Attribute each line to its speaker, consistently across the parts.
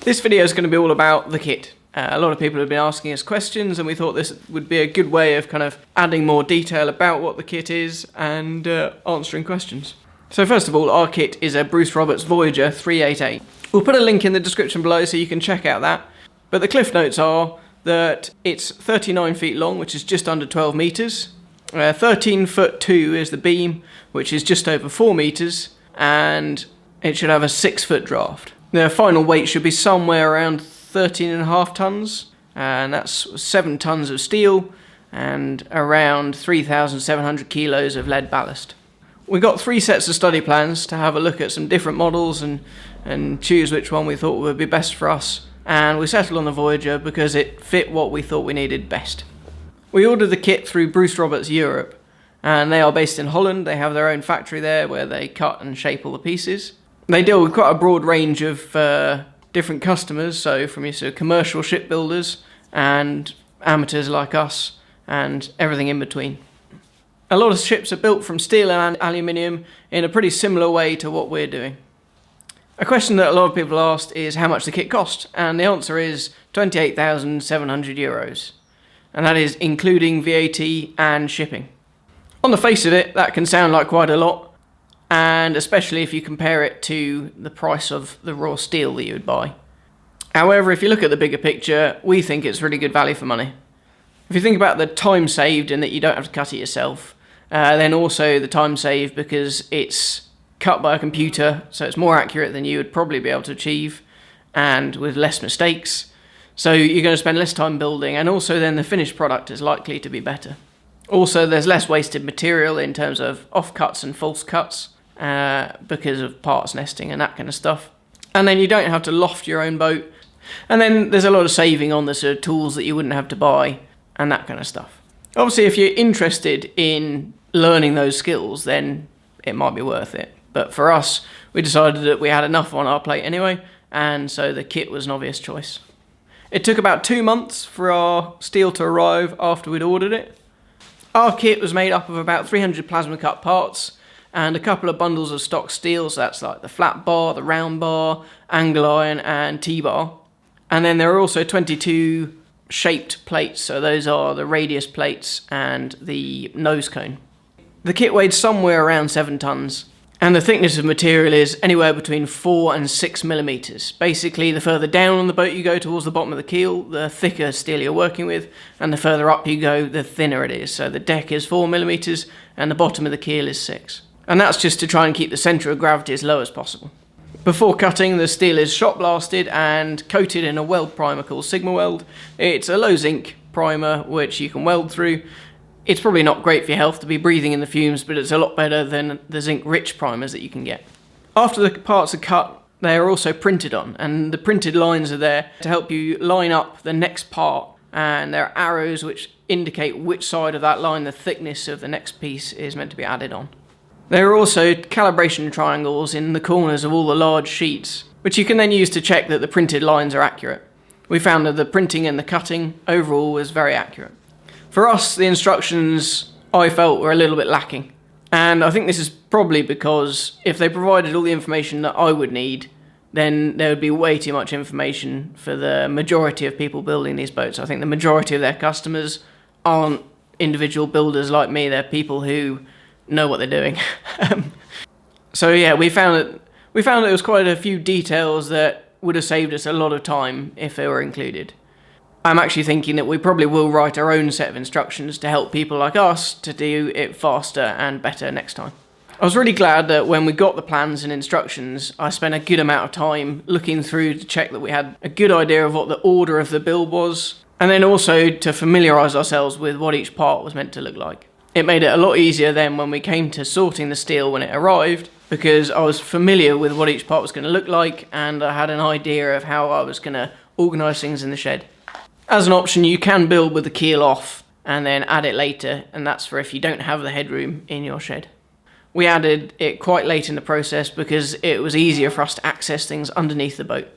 Speaker 1: This video is going to be all about the kit. A lot of people have been asking us questions, and we thought this would be a good way of kind of adding more detail about what the kit is and answering questions. So first of all, our kit is a Bruce Roberts Voyager 388. We'll put a link in the description below so you can check out that. But the cliff notes are that it's 39 feet long, which is just under 12 metres. 13 foot 2 is the beam, which is just over 4 metres, and it should have a 6 foot draft. The final weight should be somewhere around 13.5 tonnes, and that's 7 tonnes of steel and around 3,700 kilos of lead ballast. We got 3 sets of study plans to have a look at some different models and choose which one we thought would be best for us, and we settled on the Voyager because it fit what we thought we needed best. We ordered the kit through Bruce Roberts Europe, and they are based in Holland. They have their own factory there where they cut and shape all the pieces. They deal with quite a broad range of different customers, so from your sort of commercial shipbuilders and amateurs like us and everything in between. A lot of ships are built from steel and aluminium in a pretty similar way to what we're doing. A question that a lot of people asked is how much the kit cost, and the answer is 28,700 euros, and that is including VAT and shipping. On the face of it, that can sound like quite a lot, and especially if you compare it to the price of the raw steel that you would buy. However, if you look at the bigger picture, we think it's really good value for money. If you think about the time saved in that you don't have to cut it yourself, then also the time saved because it's cut by a computer, so it's more accurate than you would probably be able to achieve, and with less mistakes. So you're going to spend less time building, and also then the finished product is likely to be better. Also, there's less wasted material in terms of offcuts and false cuts because of parts nesting and that kind of stuff. And then you don't have to loft your own boat. And then there's a lot of saving on the sort of tools that you wouldn't have to buy and that kind of stuff. Obviously, if you're interested in learning those skills, then it might be worth it. But for us, we decided that we had enough on our plate anyway, and so the kit was an obvious choice. It took about 2 months for our steel to arrive after we'd ordered it. Our kit was made up of about 300 plasma cut parts and a couple of bundles of stock steel, so that's like the flat bar, the round bar, angle iron and T-bar. And then there are also 22 shaped plates, so those are the radius plates and the nose cone. The kit weighed somewhere around 7 tonnes. And the thickness of material is anywhere between 4 and 6 millimeters. Basically, the further down on the boat you go towards the bottom of the keel, the thicker steel you're working with, and the further up you go, the thinner it is. So the deck is 4 millimeters, and the bottom of the keel is 6. And that's just to try and keep the center of gravity as low as possible. Before cutting, the steel is shot blasted and coated in a weld primer called Sigma Weld. It's a low zinc primer which you can weld through. It's probably not great for your health to be breathing in the fumes, but it's a lot better than the zinc-rich primers that you can get. After the parts are cut, they are also printed on, and the printed lines are there to help you line up the next part, and there are arrows which indicate which side of that line the thickness of the next piece is meant to be added on. There are also calibration triangles in the corners of all the large sheets, which you can then use to check that the printed lines are accurate. We found that the printing and the cutting overall was very accurate. For us, the instructions I felt were a little bit lacking. And I think this is probably because if they provided all the information that I would need, then there would be way too much information for the majority of people building these boats. I think the majority of their customers aren't individual builders like me, they're people who know what they're doing. So yeah, we found that there was quite a few details that would have saved us a lot of time if they were included. I'm actually thinking that we probably will write our own set of instructions to help people like us to do it faster and better next time. I was really glad that when we got the plans and instructions, I spent a good amount of time looking through to check that we had a good idea of what the order of the build was, and then also to familiarise ourselves with what each part was meant to look like. It made it a lot easier then when we came to sorting the steel when it arrived, because I was familiar with what each part was going to look like, and I had an idea of how I was going to organise things in the shed. As an option, you can build with the keel off and then add it later, and that's for if you don't have the headroom in your shed. We added it quite late in the process because it was easier for us to access things underneath the boat.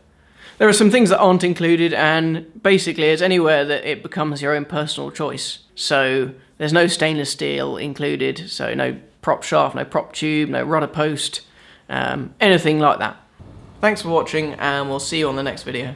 Speaker 1: There are some things that aren't included, and basically it's anywhere that it becomes your own personal choice. So there's no stainless steel included, so no prop shaft, no prop tube, no rudder post, anything like that. Thanks for watching, and we'll see you on the next video.